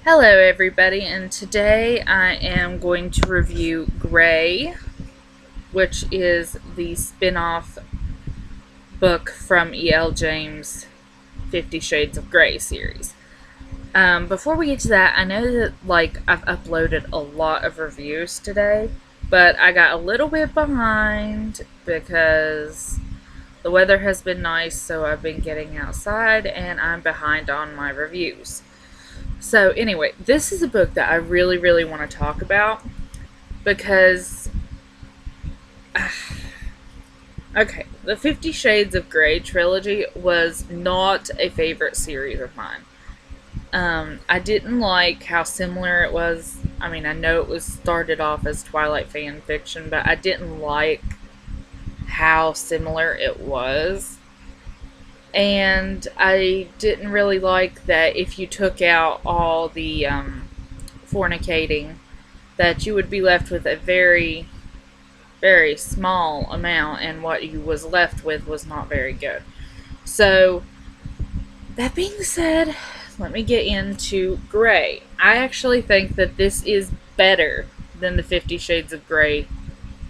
Hello everybody, and today I am going to review Grey, which is the spin-off book from E.L. James' 50 Shades of Grey series. Before we get to that, I know that I've uploaded a lot of reviews today, but I got a little bit behind because the weather has been nice, so I've been getting outside and I'm behind on my reviews. So anyway, this is a book that I really, really want to talk about because, okay, the 50 Shades of Grey trilogy was not a favorite series of mine. I didn't like how similar it was. I mean, I know it was started off as Twilight fan fiction, but I didn't like how similar it was. And I didn't really like that if you took out all the fornicating, that you would be left with a very, very small amount, and what you was left with was not very good. So, that being said, let me get into Grey. I actually think that this is better than the 50 Shades of Grey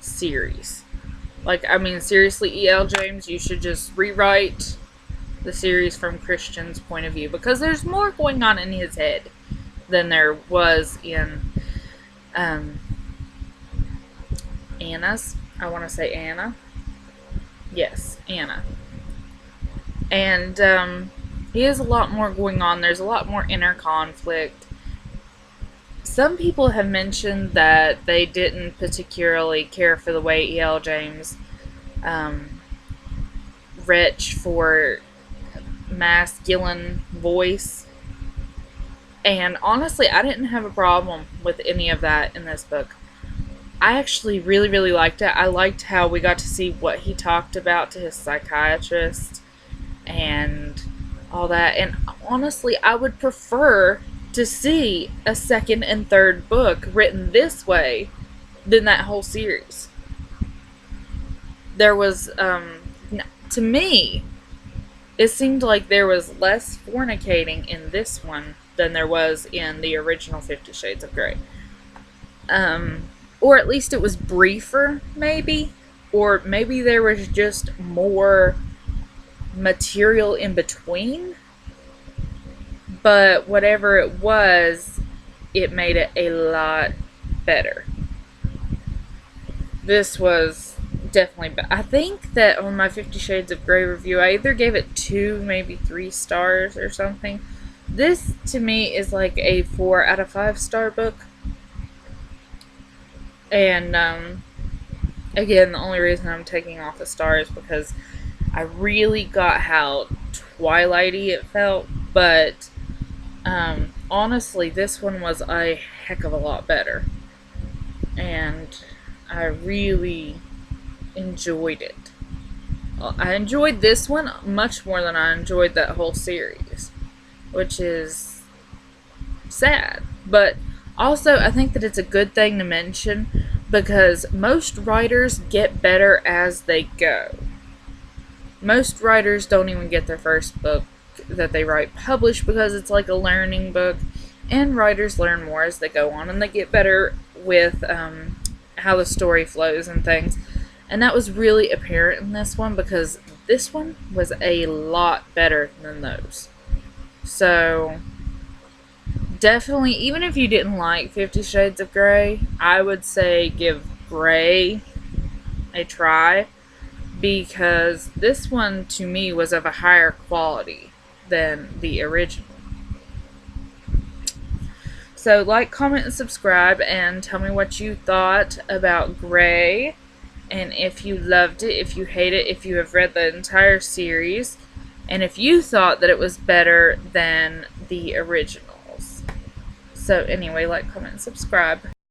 series. Seriously, E.L. James, you should just rewrite the series from Christian's point of view, because there's more going on in his head than there was in Anna's. I want to say Anna. Yes, Anna. And he has a lot more going on. There's a lot more inner conflict. Some people have mentioned that they didn't particularly care for the way E.L. James retch for masculine voice. And honestly, I didn't have a problem with any of that in this book. I actually really, really liked it. I liked how we got to see what he talked about to his psychiatrist and all that. And honestly, I would prefer to see a second and third book written this way than that whole series. There was, to me, it seemed like there was less fornicating in this one than there was in the original 50 Shades of Grey. Or at least it was briefer, maybe. Or maybe there was just more material in between. But whatever it was, it made it a lot better. This was definitely better. I think that on my 50 Shades of Grey review, I either gave it 2, maybe 3 stars or something. This, to me, is like a 4 out of 5 star book. And, again, the only reason I'm taking off a star is because I really got how Twilighty it felt. But, honestly, this one was a heck of a lot better. And I really enjoyed it. I enjoyed this one much more than I enjoyed that whole series, which is sad. But also, I think that it's a good thing to mention because most writers get better as they go. Most writers don't even get their first book that they write published because it's like a learning book, and writers learn more as they go on, and they get better with how the story flows and things. And that was really apparent in this one because this one was a lot better than those. So, definitely, even if you didn't like 50 Shades of Grey, I would say give Grey a try, because this one, to me, was of a higher quality than the original. So, like, comment, and subscribe, and tell me what you thought about Grey, and if you loved it, if you hate it, if you have read the entire series, and if you thought that it was better than the originals. So, anyway, like, comment, and subscribe.